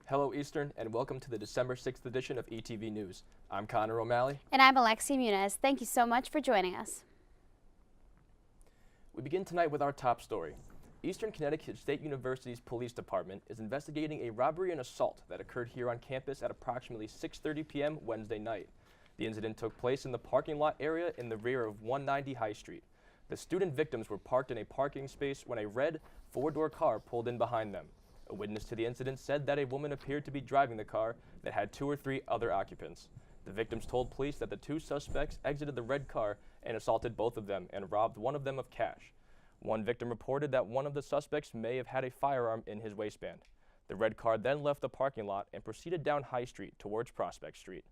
Hello Eastern, and welcome to the December 6th edition of ETV News. I'm Connor O'Malley. And I'm Alexi Muniz. Thank you so much for joining us. We begin tonight with our top story. Eastern Connecticut State University's Police Department is investigating a robbery and assault that occurred here on campus at approximately 6:30 p.m. Wednesday night. The incident took place in the parking lot area in the rear of 190 High Street. The student victims were parked in a parking space when a red four-door car pulled in behind them. A witness to the incident said that a woman appeared to be driving the car that had 2 or 3 other occupants. The victims told police that the 2 suspects exited the red car and assaulted both of them and robbed one of them of cash. One victim reported that one of the suspects may have had a firearm in his waistband. The red car then left the parking lot and proceeded down High Street towards Prospect Street.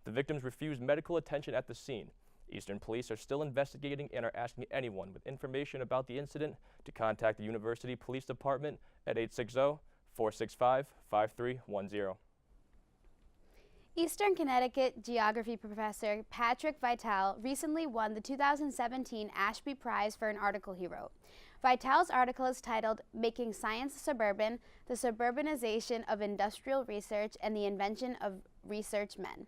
The victims refused medical attention at the scene. Eastern police are still investigating and are asking anyone with information about the incident to contact the University Police Department at 860-465-5310. Eastern Connecticut geography professor Patrick Vitale recently won the 2017 Ashby Prize for an article he wrote. Vitale's article is titled "Making Science Suburban: The Suburbanization of Industrial Research and the Invention of Research Men."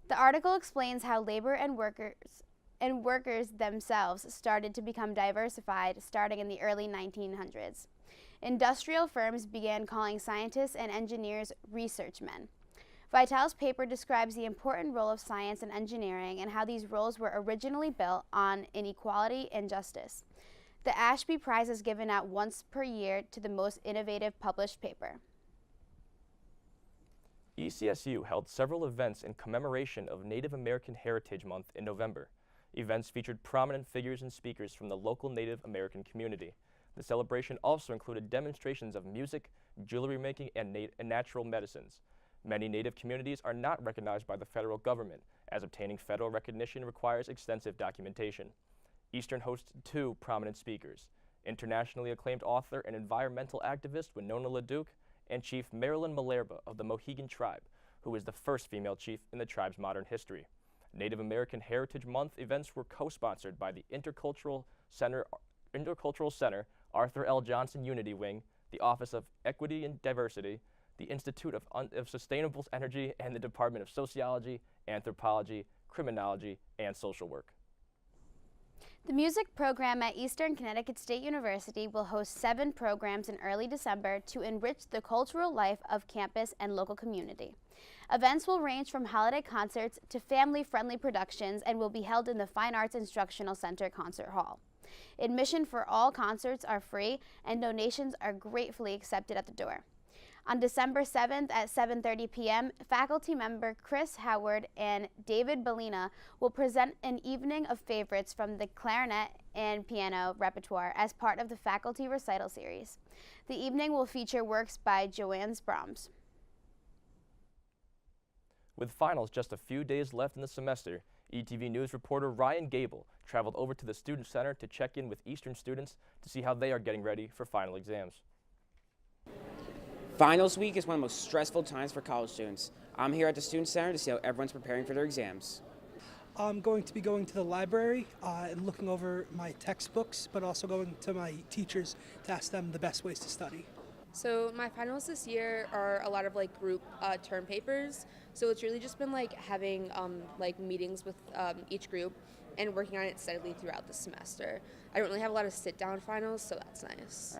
The article explains how labor and workers themselves started to become diversified starting in the early 1900s. Industrial firms began calling scientists and engineers research men. Vitale's paper describes the important role of science and engineering and how these roles were originally built on inequality and justice. The Ashby Prize is given out once per year to the most innovative published paper. ECSU held several events in commemoration of Native American Heritage Month in November. Events featured prominent figures and speakers from the local Native American community. The celebration also included demonstrations of music, jewelry making, and natural medicines. Many Native communities are not recognized by the federal government, as obtaining federal recognition requires extensive documentation. Eastern hosted 2 prominent speakers: internationally acclaimed author and environmental activist Winona LaDuke, and Chief Marilyn Malerba of the Mohegan tribe, who is the first female chief in the tribe's modern history. Native American Heritage Month events were co-sponsored by the Intercultural Center, Arthur L. Johnson Unity Wing, the Office of Equity and Diversity, the Institute of Sustainable Energy, and the Department of Sociology, Anthropology, Criminology, and Social Work. The music program at Eastern Connecticut State University will host 7 programs in early December to enrich the cultural life of campus and local community. Events will range from holiday concerts to family-friendly productions and will be held in the Fine Arts Instructional Center Concert Hall. Admission for all concerts are free and donations are gratefully accepted at the door. On December 7th at 7:30 p.m., faculty member Chris Howard and David Bellina will present an evening of favorites from the clarinet and piano repertoire as part of the faculty recital series. The evening will feature works by Johannes Brahms. With finals just a few days left in the semester, ETV News reporter Ryan Gable traveled over to the Student Center to check in with Eastern students to see how they are getting ready for final exams. Finals week is one of the most stressful times for college students. I'm here at the Student Center to see how everyone's preparing for their exams. I'm going to be going to the library and looking over my textbooks, but also going to my teachers to ask them the best ways to study. So my finals this year are a lot of group term papers. So it's really just been having meetings with each group and working on it steadily throughout the semester. I don't really have a lot of sit-down finals, so that's nice.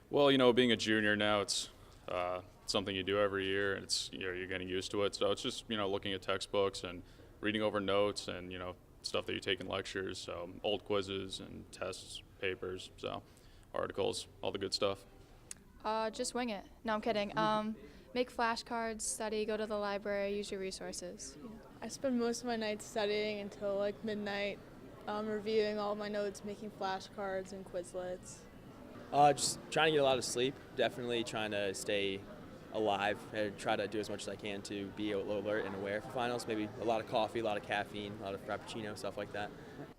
Well, being a junior now, it's something you do every year, and it's you're getting used to it. So it's just looking at textbooks and reading over notes and stuff that you take in lectures. So old quizzes and tests, papers, so articles, all the good stuff. Just wing it. No, I'm kidding. Make flashcards, study, go to the library, use your resources. I spend most of my nights studying until midnight, reviewing all of my notes, making flashcards and Quizlets. Just trying to get a lot of sleep, definitely trying to stay alive and try to do as much as I can to be alert and aware for finals. Maybe a lot of coffee, a lot of caffeine, a lot of Frappuccino, stuff like that.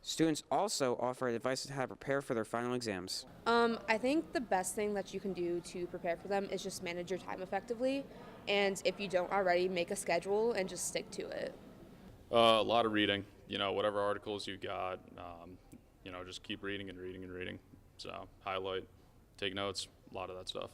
Students also offer advice on how to prepare for their final exams. I think the best thing that you can do to prepare for them is just manage your time effectively. And if you don't already, make a schedule and just stick to it. A lot of reading, whatever articles you got, just keep reading and reading and reading. So highlight, take notes, a lot of that stuff.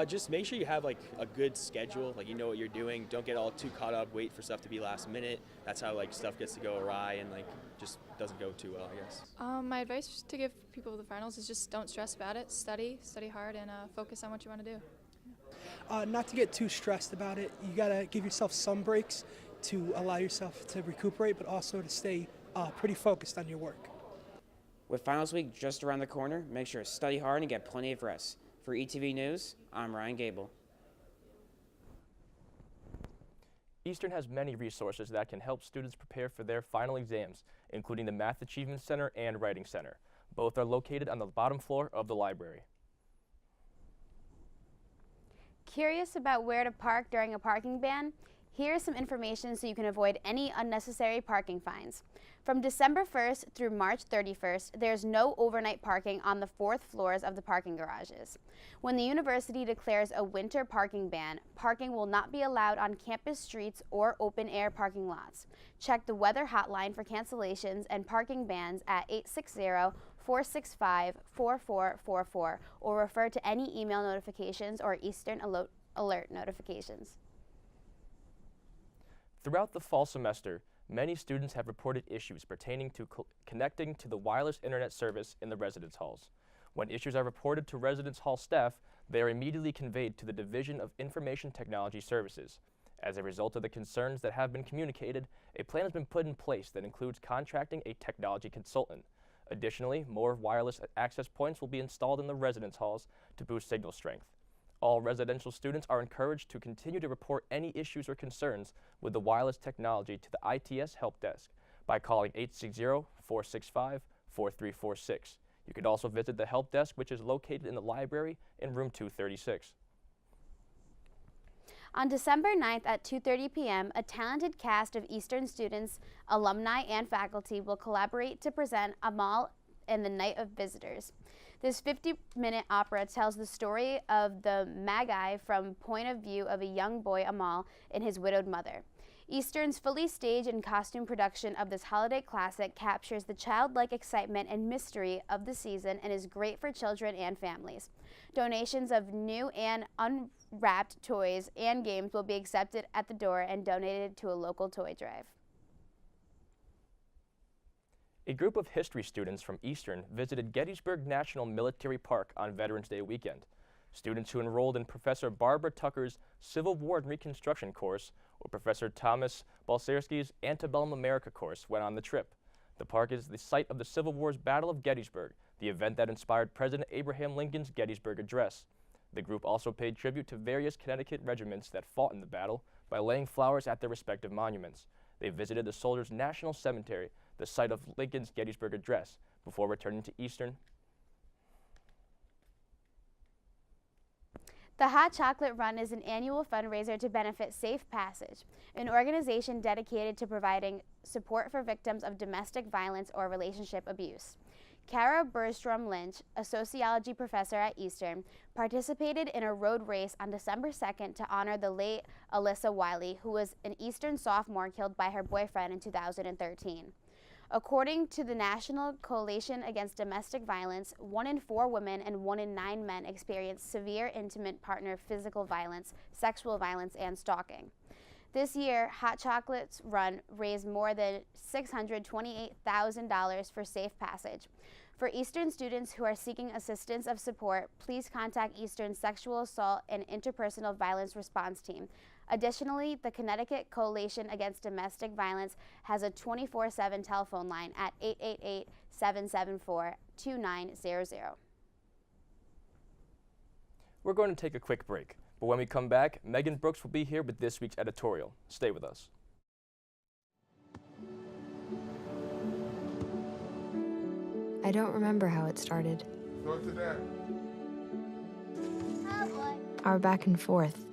Just make sure you have like a good schedule, like you know what you're doing. Don't get all too caught up, wait for stuff to be last minute. That's how like stuff gets to go awry and like just doesn't go too well, I guess. My advice to give people with the finals is just don't stress about it. Study hard, and focus on what you want to do. Not to get too stressed about it. You gotta give yourself some breaks to allow yourself to recuperate, but also to stay pretty focused on your work. With finals week just around the corner, make sure to study hard and get plenty of rest. For ETV News, I'm Ryan Gable. Eastern has many resources that can help students prepare for their final exams, including the Math Achievement Center and Writing Center. Both are located on the bottom floor of the library. Curious about where to park during a parking ban? Here's some information so you can avoid any unnecessary parking fines. From December 1st through March 31st, there's no overnight parking on the 4th floors of the parking garages. When the university declares a winter parking ban, parking will not be allowed on campus streets or open-air parking lots. Check the weather hotline for cancellations and parking bans at 860-465-4444 or refer to any email notifications or Eastern alert notifications. Throughout the fall semester, many students have reported issues pertaining to connecting to the wireless internet service in the residence halls. When issues are reported to residence hall staff, they are immediately conveyed to the Division of Information Technology Services. As a result of the concerns that have been communicated, a plan has been put in place that includes contracting a technology consultant. Additionally, more wireless access points will be installed in the residence halls to boost signal strength. All residential students are encouraged to continue to report any issues or concerns with the wireless technology to the ITS Help Desk by calling 860-465-4346. You can also visit the Help Desk, which is located in the library in room 236. On December 9th at 2:30 p.m., a talented cast of Eastern students, alumni, and faculty will collaborate to present Amal and the Night of Visitors. This 50-minute opera tells the story of the Maguy from point of view of a young boy, Amal, and his widowed mother. Eastern's fully staged and costume production of this holiday classic captures the childlike excitement and mystery of the season and is great for children and families. Donations of new and unwrapped toys and games will be accepted at the door and donated to a local toy drive. A group of history students from Eastern visited Gettysburg National Military Park on Veterans Day weekend. Students who enrolled in Professor Barbara Tucker's Civil War and Reconstruction course or Professor Thomas Balcerski's Antebellum America course went on the trip. The park is the site of the Civil War's Battle of Gettysburg, the event that inspired President Abraham Lincoln's Gettysburg Address. The group also paid tribute to various Connecticut regiments that fought in the battle by laying flowers at their respective monuments. They visited the Soldiers' National Cemetery, the site of Lincoln's Gettysburg Address, before returning to Eastern. The Hot Chocolate Run is an annual fundraiser to benefit Safe Passage, an organization dedicated to providing support for victims of domestic violence or relationship abuse. Kara Bergstrom Lynch, a sociology professor at Eastern, participated in a road race on December 2nd to honor the late Alyssa Wiley, who was an Eastern sophomore killed by her boyfriend in 2013. According to the National Coalition Against Domestic Violence, 1 in 4 women and 1 in 9 men experience severe intimate partner physical violence, sexual violence, and stalking. This year, Hot Chocolate's Run raised more than $628,000 for Safe Passage. For Eastern students who are seeking assistance of support, please contact Eastern's Sexual Assault and Interpersonal Violence Response Team. Additionally, the Connecticut Coalition Against Domestic Violence has a 24/7 telephone line at 888-774-2900. We're going to take a quick break, but when we come back, Megan Brooks will be here with this week's editorial. Stay with us. I don't remember how it started. Go to that. Oh boy. Our back and forth.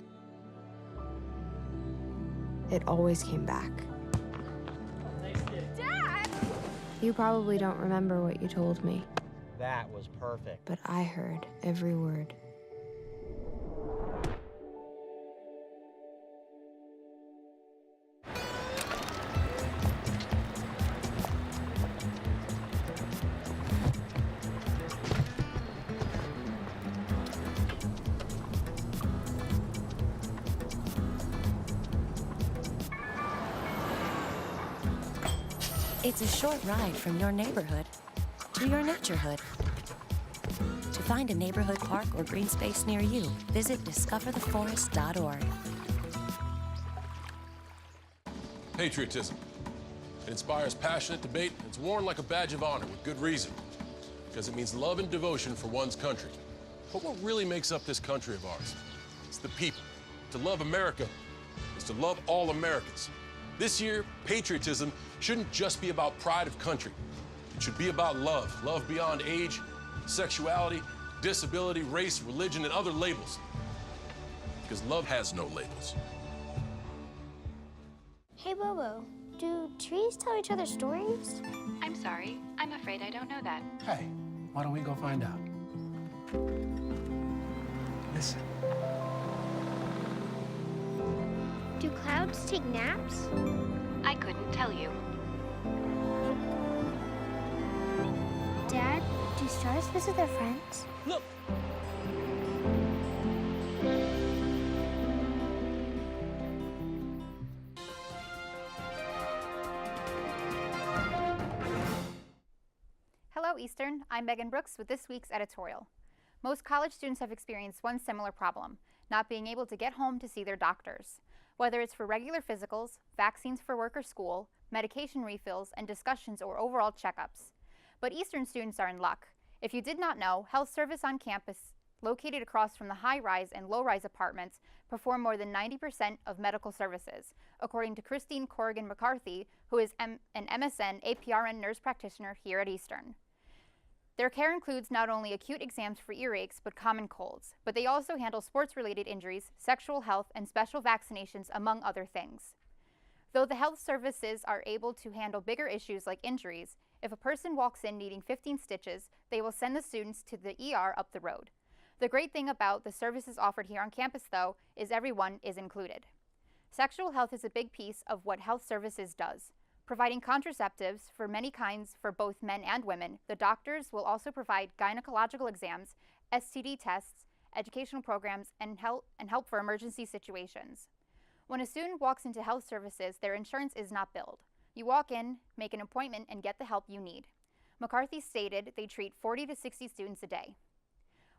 It always came back. Dad! You probably don't remember what you told me, That was perfect. but I heard every word. It's a short ride from your neighborhood to your naturehood. To find a neighborhood park or green space near you, visit discovertheforest.org. Patriotism. It inspires passionate debate, and it's worn like a badge of honor with good reason. Because it means love and devotion for one's country. But what really makes up this country of ours? It's the people. To love America is to love all Americans. This year, patriotism shouldn't just be about pride of country. It should be about love. Love beyond age, sexuality, disability, race, religion, and other labels. Because love has no labels. Hey, Bobo, do trees tell each other stories? I'm sorry. I'm afraid I don't know that. Hey, why don't we go find out? Listen. Do clouds take naps? I couldn't tell you. Dad, do stars visit their friends? Look! Hello, Eastern. I'm Megan Brooks with this week's editorial. Most college students have experienced one similar problem, not being able to get home to see their doctors. Whether it's for regular physicals, vaccines for work or school, medication refills, and discussions or overall checkups. But Eastern students are in luck. If you did not know, health service on campus, located across from the high-rise and low-rise apartments, perform more than 90% of medical services, according to Christine Corrigan McCarthy, who is an MSN APRN nurse practitioner here at Eastern. Their care includes not only acute exams for earaches, but common colds, but they also handle sports-related injuries, sexual health, and special vaccinations, among other things. Though the health services are able to handle bigger issues like injuries, if a person walks in needing 15 stitches, they will send the students to the ER up the road. The great thing about the services offered here on campus, though, is everyone is included. Sexual health is a big piece of what health services does. Providing contraceptives for many kinds for both men and women, the doctors will also provide gynecological exams, STD tests, educational programs, and help for emergency situations. When a student walks into health services, their insurance is not billed. You walk in, make an appointment, and get the help you need. McCarthy stated they treat 40 to 60 students a day.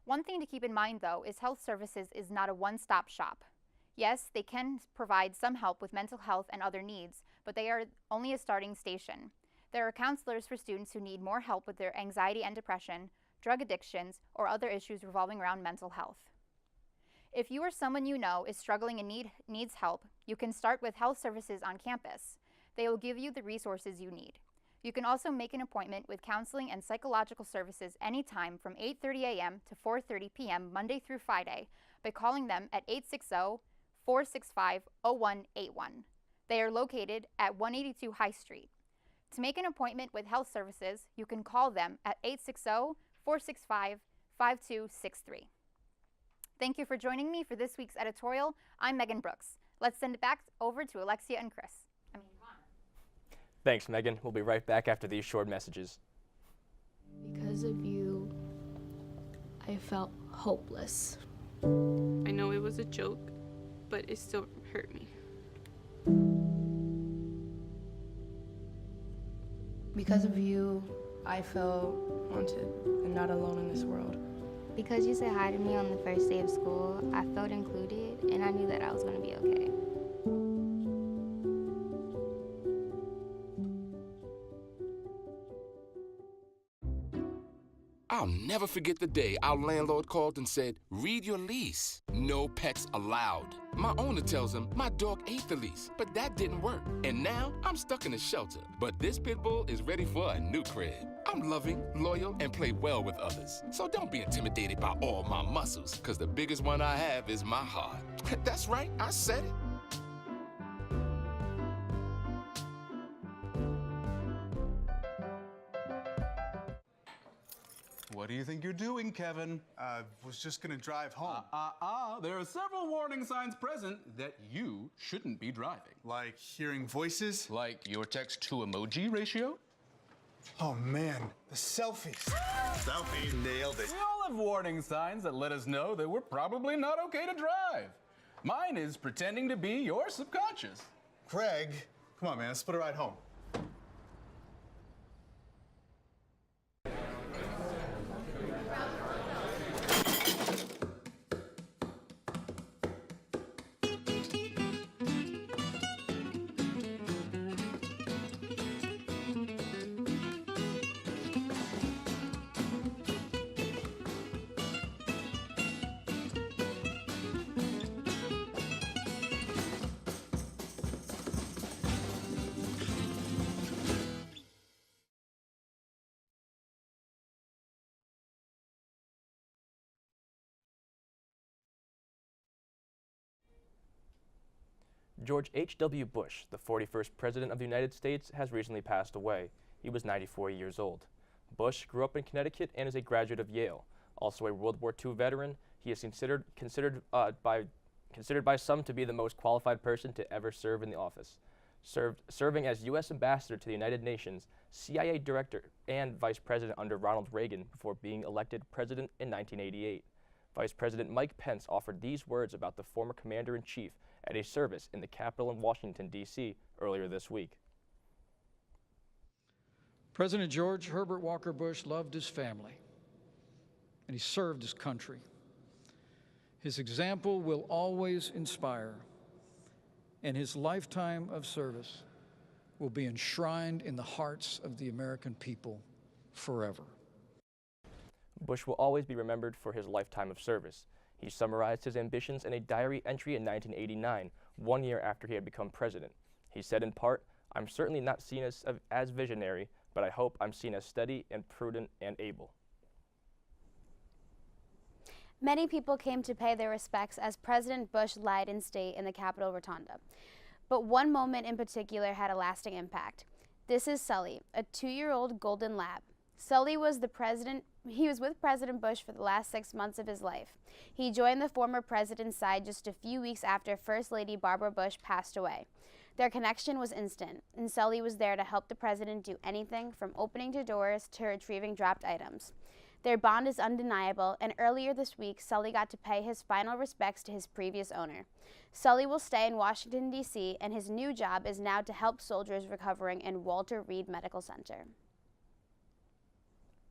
One thing to keep in mind, though, is health services is not a one-stop shop. Yes, they can provide some help with mental health and other needs, but they are only a starting station. There are counselors for students who need more help with their anxiety and depression, drug addictions, or other issues revolving around mental health. If you or someone you know is struggling and needs help, you can start with health services on campus. They will give you the resources you need. You can also make an appointment with counseling and psychological services anytime from 8:30 a.m. to 4:30 p.m. Monday through Friday by calling them at 860-465-0181. They are located at 182 High Street. To make an appointment with health services, you can call them at 860-465-5263. Thank you for joining me for this week's editorial. I'm Megan Brooks. Let's send it back over to Alexia and Chris. Thanks, Megan. We'll be right back after these short messages. Because of you, I felt hopeless. I know it was a joke, but it still hurt me. Because of you, I felt wanted and not alone in this world. Because you said hi to me on the first day of school, I felt included, and I knew that I was going to be okay. I'll never forget the day our landlord called and said, "Read your lease. No pets allowed." My owner tells him my dog ate the lease, but that didn't work. And now I'm stuck in a shelter. But this pit bull is ready for a new crib. I'm loving, loyal, and play well with others. So don't be intimidated by all my muscles, because the biggest one I have is my heart. That's right, I said it. What do you think you're doing, Kevin? Was just gonna drive home. There are several warning signs present that you shouldn't be driving. Like hearing voices? Like your text-to-emoji ratio? Oh man, the selfies. Selfies. Nailed it. We all have warning signs that let us know that we're probably not okay to drive. Mine is pretending to be your subconscious. Craig, come on man, let's split a ride home. George H.W. Bush, the 41st President of the United States, has recently passed away. He was 94 years old. Bush grew up in Connecticut and is a graduate of Yale. Also a World War II veteran, he is considered by some to be the most qualified person to ever serve in the office. Serving as U.S. Ambassador to the United Nations, CIA Director, and Vice President under Ronald Reagan before being elected President in 1988. Vice President Mike Pence offered these words about the former Commander-in-Chief at a service in the Capitol in Washington, D.C. earlier this week. President George Herbert Walker Bush loved his family, and he served his country. His example will always inspire, and his lifetime of service will be enshrined in the hearts of the American people forever. Bush will always be remembered for his lifetime of service. He summarized his ambitions in a diary entry in 1989, 1 year after he had become president. He said in part, "I'm certainly not seen as visionary, but I hope I'm seen as steady and prudent and able." Many people came to pay their respects as President Bush lied in state in the Capitol Rotunda. But one moment in particular had a lasting impact. This is Sully, a 2-year-old golden lab. Sully was with President Bush for the last 6 months of his life. He joined the former president's side just a few weeks after First Lady Barbara Bush passed away. Their connection was instant, and Sully was there to help the president do anything from opening the doors to retrieving dropped items. Their bond is undeniable, and earlier this week, Sully got to pay his final respects to his previous owner. Sully will stay in Washington, D.C., and his new job is now to help soldiers recovering in Walter Reed Medical Center.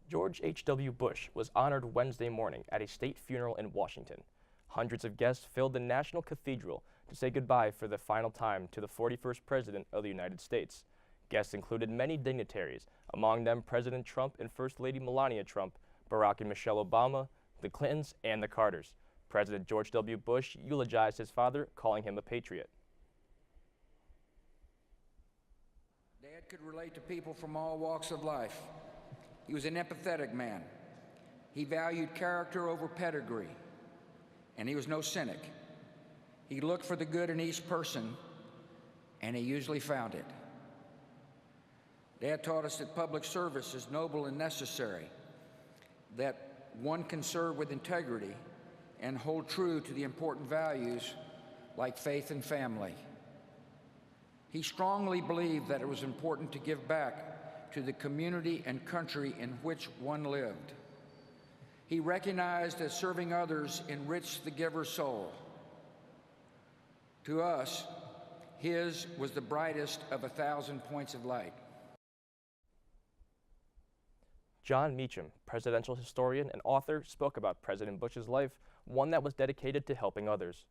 George H.W. Bush was honored Wednesday morning at a state funeral in Washington. Hundreds of guests filled the National Cathedral to say goodbye for the final time to the 41st President of the United States. Guests included many dignitaries, among them President Trump and First Lady Melania Trump, Barack and Michelle Obama, the Clintons, and the Carters. President George W. Bush eulogized his father, calling him a patriot. Dad could relate to people from all walks of life. He was an empathetic man. He valued character over pedigree, and he was no cynic. He looked for the good in each person, and he usually found it. Dad taught us that public service is noble and necessary, that one can serve with integrity and hold true to the important values like faith and family. He strongly believed that it was important to give back to the community and country in which one lived. He recognized that serving others enriched the giver's soul. To us, his was the brightest of 1,000 points of light. John Meacham, presidential historian and author, spoke about President Bush's life, one that was dedicated to helping others.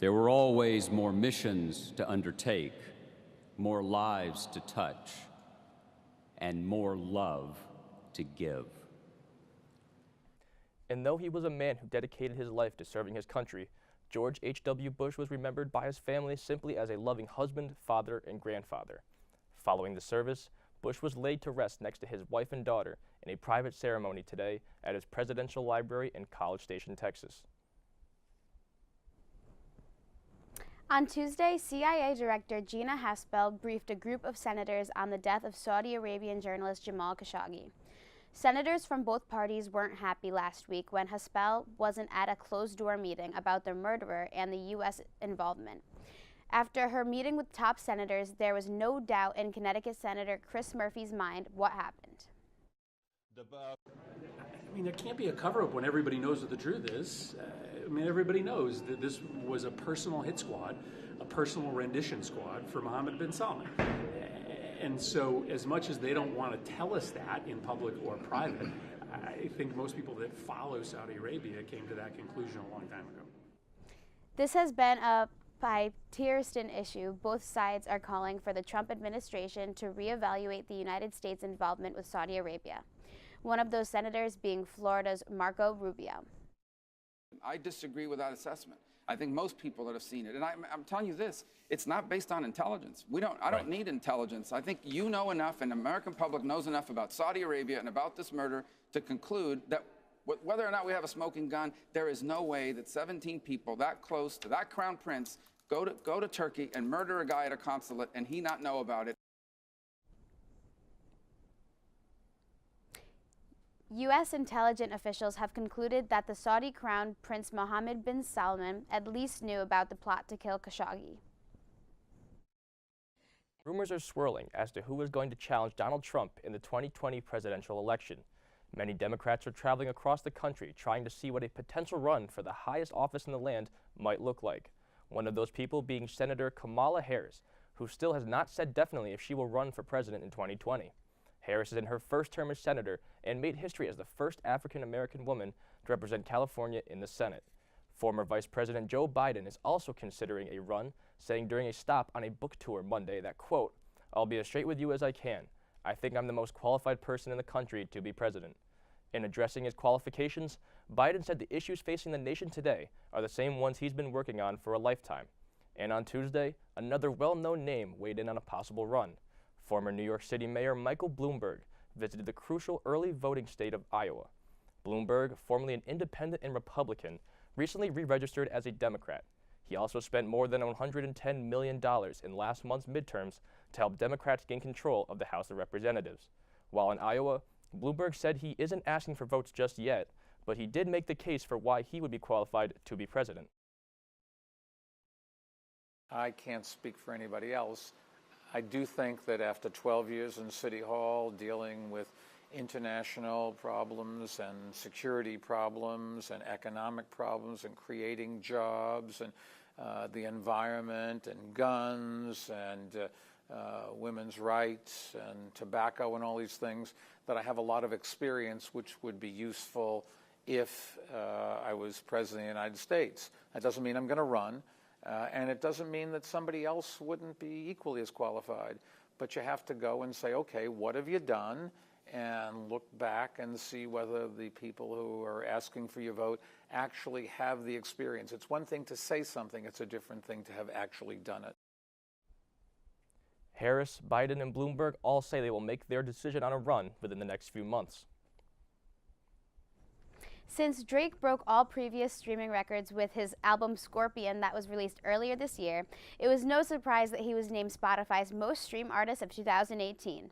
There were always more missions to undertake, more lives to touch, and more love to give. And though he was a man who dedicated his life to serving his country, George H.W. Bush was remembered by his family simply as a loving husband, father, and grandfather. Following the service, Bush was laid to rest next to his wife and daughter in a private ceremony today at his presidential library in College Station, Texas. On Tuesday, CIA Director Gina Haspel briefed a group of senators on the death of Saudi Arabian journalist Jamal Khashoggi. Senators from both parties weren't happy last week when Haspel wasn't at a closed-door meeting about the murderer and the U.S. involvement. After her meeting with top senators, there was no doubt in Connecticut Senator Chris Murphy's mind what happened. I mean, there can't be a cover-up when everybody knows what the truth is. I mean, everybody knows that this was a personal hit squad, a personal rendition squad for Mohammed bin Salman. And so as much as they don't want to tell us that in public or private, I think most people that follow Saudi Arabia came to that conclusion a long time ago. This has been a bipartisan issue. Both sides are calling for the Trump administration to reevaluate the United States' involvement with Saudi Arabia. One of those senators being Florida's Marco Rubio. I disagree with that assessment. I think most people that have seen it, and I'm telling you this, it's not based on intelligence. I don't need intelligence. I think you know enough and the American public knows enough about Saudi Arabia and about this murder to conclude that Whether or not we have a smoking gun, there is no way that 17 people that close to that crown prince go to Turkey and murder a guy at a consulate and he not know about it. U.S. intelligence officials have concluded that the Saudi crown Prince Mohammed bin Salman at least knew about the plot to kill Khashoggi. Rumors are swirling as to who is going to challenge Donald Trump in the 2020 presidential election. Many Democrats are traveling across the country trying to see what a potential run for the highest office in the land might look like. One of those people being Senator Kamala Harris, who still has not said definitely if she will run for president in 2020. Harris is in her first term as senator and made history as the first African-American woman to represent California in the Senate. Former Vice President Joe Biden is also considering a run, saying during a stop on a book tour Monday that, quote, "I'll be as straight with you as I can. I think I'm the most qualified person in the country to be president." In addressing his qualifications, Biden said the issues facing the nation today are the same ones he's been working on for a lifetime. And on Tuesday, another well-known name weighed in on a possible run. Former New York City Mayor Michael Bloomberg visited the crucial early voting state of Iowa. Bloomberg, formerly an independent and Republican, recently re-registered as a Democrat. He also spent more than $110 million in last month's midterms to help Democrats gain control of the House of Representatives. While in Iowa, Bloomberg said he isn't asking for votes just yet, but he did make the case for why he would be qualified to be president. I can't speak for anybody else. I do think that after 12 years in City Hall dealing with international problems and security problems and economic problems and creating jobs and the environment and guns and women's rights and tobacco and all these things, that I have a lot of experience which would be useful if I was President of the United States. That doesn't mean I'm going to run. And it doesn't mean that somebody else wouldn't be equally as qualified. But you have to go and say, okay, what have you done? And look back and see whether the people who are asking for your vote actually have the experience. It's one thing to say something, it's a different thing to have actually done it. Harris, Biden, and Bloomberg all say they will make their decision on a run within the next few months. Since Drake broke all previous streaming records with his album Scorpion that was released earlier this year, it was no surprise that he was named Spotify's most streamed artist of 2018.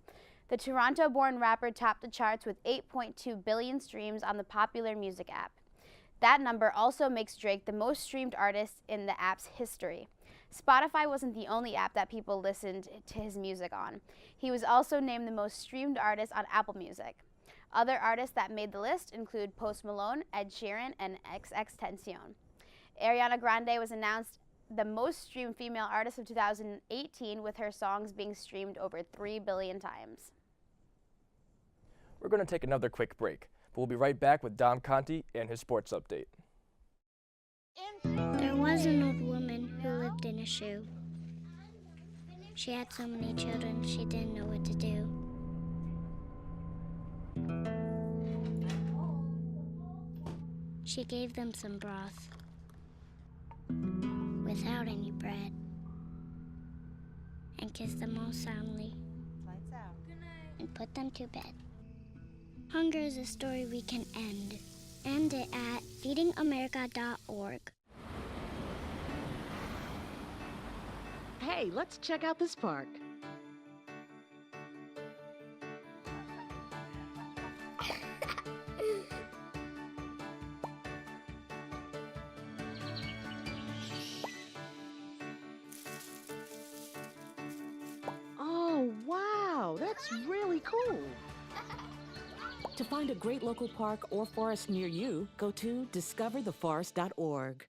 The Toronto-born rapper topped the charts with 8.2 billion streams on the popular music app. That number also makes Drake the most streamed artist in the app's history. Spotify wasn't the only app that people listened to his music on. He was also named the most streamed artist on Apple Music. Other artists that made the list include Post Malone, Ed Sheeran, and XXXTentacion. Ariana Grande was announced the most streamed female artist of 2018, with her songs being streamed over 3 billion times. We're going to take another quick break, but we'll be right back with Dom Conti and his sports update. There was an old woman who lived in a shoe. She had so many children, she didn't know what to do. She gave them some broth without any bread and kissed them all soundly and put them to bed. Hunger is a story we can end. End it at feedingamerica.org. Hey, let's check out this park. Oh, wow, that's really cool. To find a great local park or forest near you, go to discovertheforest.org.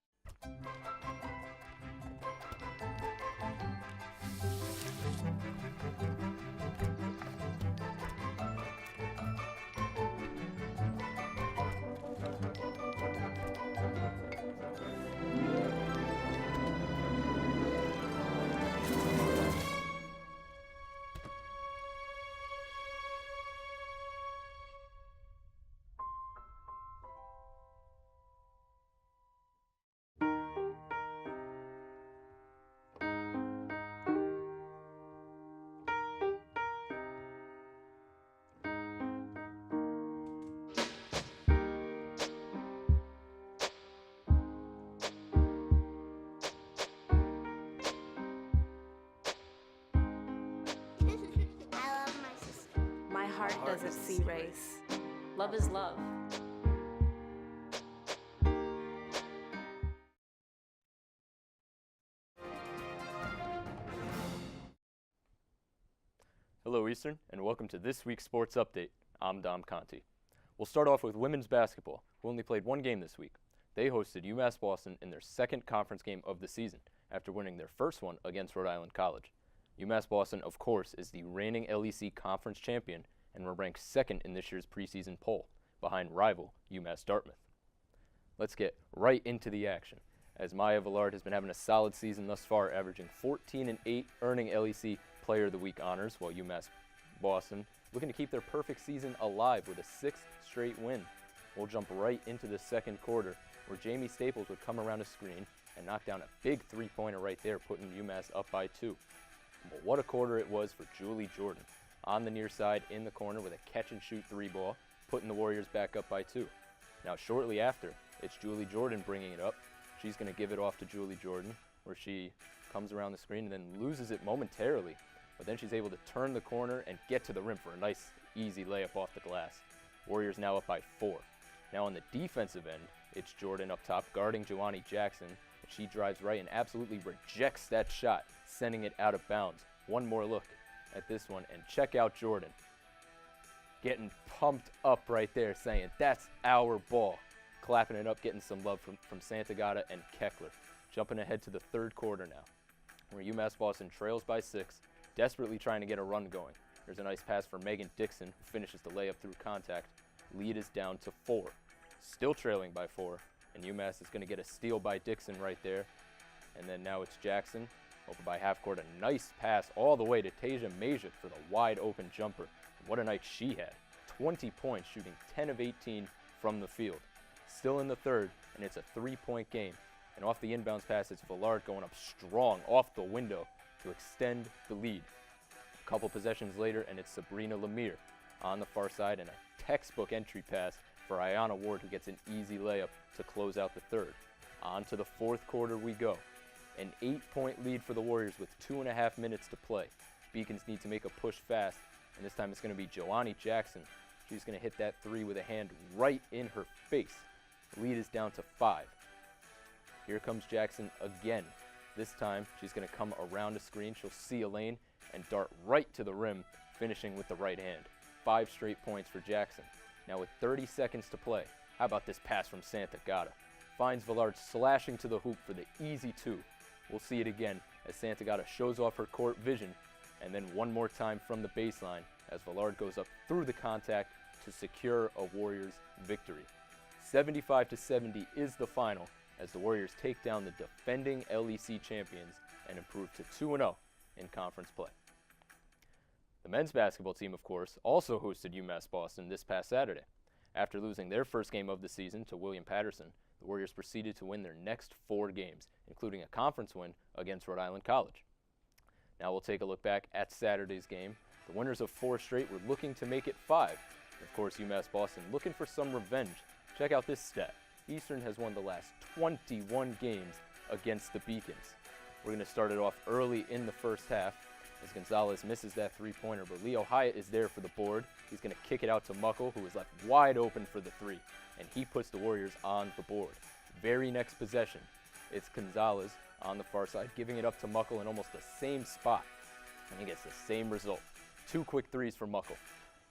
heart doesn't see race. Love is love. Hello Eastern, and welcome to this week's Sports Update. I'm Dom Conti. We'll start off with women's basketball, who only played one game this week. They hosted UMass Boston in their second conference game of the season, after winning their first one against Rhode Island College. UMass Boston, of course, is the reigning LEC conference champion and were ranked second in this year's preseason poll, behind rival UMass Dartmouth. Let's get right into the action, as Maya Villard has been having a solid season thus far, averaging 14-8, earning LEC Player of the Week honors, while UMass Boston looking to keep their perfect season alive with a sixth straight win. We'll jump right into the second quarter, where Jamie Staples would come around a screen and knock down a big three-pointer right there, putting UMass up by 2. But what a quarter it was for Julie Jordan, on the near side in the corner with a catch-and-shoot 3-ball, putting the Warriors back up by 2. Now shortly after, it's Julie Jordan bringing it up. She's going to give it off to Julie Jordan, where she comes around the screen and then loses it momentarily. But then she's able to turn the corner and get to the rim for a nice, easy layup off the glass. Warriors now up by 4. Now on the defensive end, it's Jordan up top guarding Joanie Jackson. She drives right and absolutely rejects that shot, sending it out of bounds. One more look at this one, and check out Jordan. Getting pumped up right there, saying, that's our ball. Clapping it up, getting some love from Santagata and Keckler. Jumping ahead to the third quarter now, where UMass Boston trails by 6, desperately trying to get a run going. There's a nice pass for Megan Dixon, who finishes the layup through contact. Lead is down to 4. Still trailing by 4, and UMass is going to get a steal by Dixon right there. And then now it's Jackson, over by half court. A nice pass all the way to Tasia Majik for the wide open jumper. What a night she had. 20 points, shooting 10 of 18 from the field. Still in the third, and it's a 3-point game. And off the inbounds pass, it's Villard going up strong off the window to extend the lead. A couple possessions later, and it's Sabrina Lemire on the far side, and a textbook entry pass for Ayanna Ward, who gets an easy layup to close out the third. On to the fourth quarter we go. An 8-point lead for the Warriors with 2.5 minutes to play. Beacons need to make a push fast, and this time it's going to be Joanie Jackson. She's going to hit that 3 with a hand right in her face. The lead is down to 5. Here comes Jackson again. This time, she's going to come around a screen. She'll see a lane and dart right to the rim, finishing with the right hand. 5 straight points for Jackson. Now with 30 seconds to play, how about this pass from Santagata? Finds Villard slashing to the hoop for the easy 2. We'll see it again as Santagata shows off her court vision, and then one more time from the baseline as Villard goes up through the contact to secure a Warriors victory. 75-70 is the final, as the Warriors take down the defending LEC champions and improve to 2-0 in conference play. The men's basketball team, of course, also hosted UMass Boston this past Saturday. After losing their first game of the season to William Patterson, the Warriors proceeded to win their next 4 games, including a conference win against Rhode Island College. Now we'll take a look back at Saturday's game. The winners of 4 straight were looking to make it 5. And of course, UMass Boston looking for some revenge. Check out this stat. Eastern has won the last 21 games against the Beacons. We're going to start it off early in the first half as Gonzalez misses that 3-pointer, but Leo Hyatt is there for the board. He's going to kick it out to Muckle, who is left wide open for the 3, and he puts the Warriors on the board. Very next possession, it's Gonzalez on the far side, giving it up to Muckle in almost the same spot, and he gets the same result. 2 quick threes for Muckle.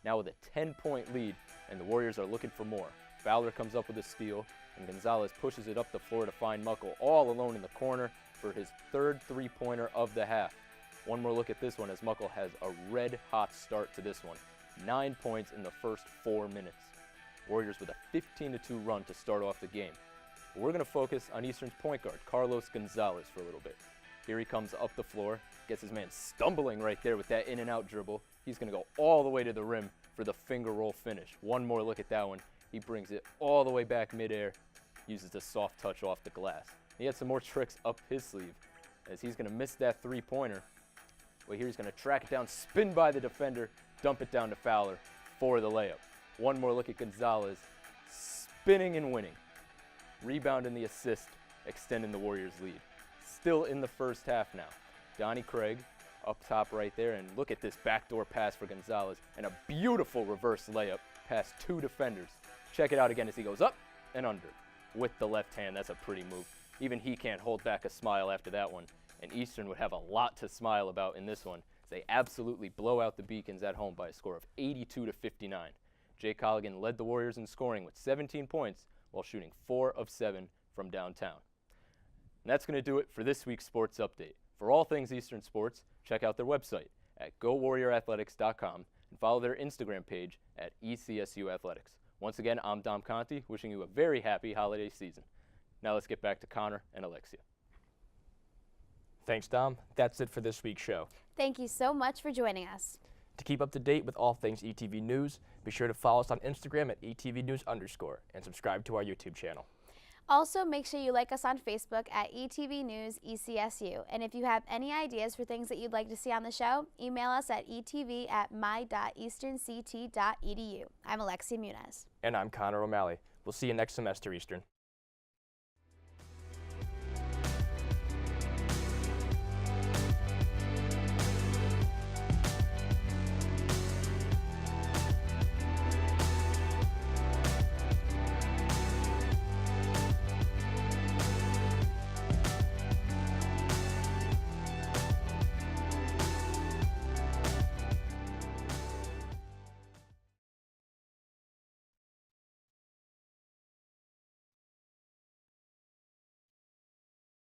Now with a 10-point lead, and the Warriors are looking for more. Fowler comes up with a steal, and Gonzalez pushes it up the floor to find Muckle all alone in the corner for his 3rd 3-pointer of the half. One more look at this one as Muckle has a red-hot start to this one. 9 points in the first 4 minutes. Warriors with a 15-2 run to start off the game. But we're going to focus on Eastern's point guard, Carlos Gonzalez, for a little bit. Here he comes up the floor, gets his man stumbling right there with that in-and-out dribble. He's going to go all the way to the rim for the finger roll finish. One more look at that one. He brings it all the way back midair, uses the soft touch off the glass. He had some more tricks up his sleeve as he's going to miss that 3-pointer. Well, here he's going to track it down, spin by the defender, dump it down to Fowler for the layup. One more look at Gonzalez, spinning and winning. Rebound and the assist, extending the Warriors' lead. Still in the first half now. Donnie Craig, up top right there, and look at this backdoor pass for Gonzalez, and a beautiful reverse layup past 2 defenders. Check it out again as he goes up and under with the left hand. That's a pretty move. Even he can't hold back a smile after that one, and Eastern would have a lot to smile about in this one, as they absolutely blow out the Beacons at home by a score of 82-59. Jay Colligan led the Warriors in scoring with 17 points while shooting 4 of 7 from downtown. And that's going to do it for this week's Sports Update. For all things Eastern sports, check out their website at gowarriorathletics.com and follow their Instagram page at ECSU Athletics. Once again, I'm Dom Conti, wishing you a very happy holiday season. Now let's get back to Connor and Alexia. Thanks, Dom. That's it for this week's show. Thank you so much for joining us. To keep up to date with all things ETV News, be sure to follow us on Instagram at ETVNews_ and subscribe to our YouTube channel. Also, make sure you like us on Facebook at ETV News ECSU. And if you have any ideas for things that you'd like to see on the show, email us at etv@my.easternct.edu. I'm Alexia Muniz. And I'm Connor O'Malley. We'll see you next semester, Eastern.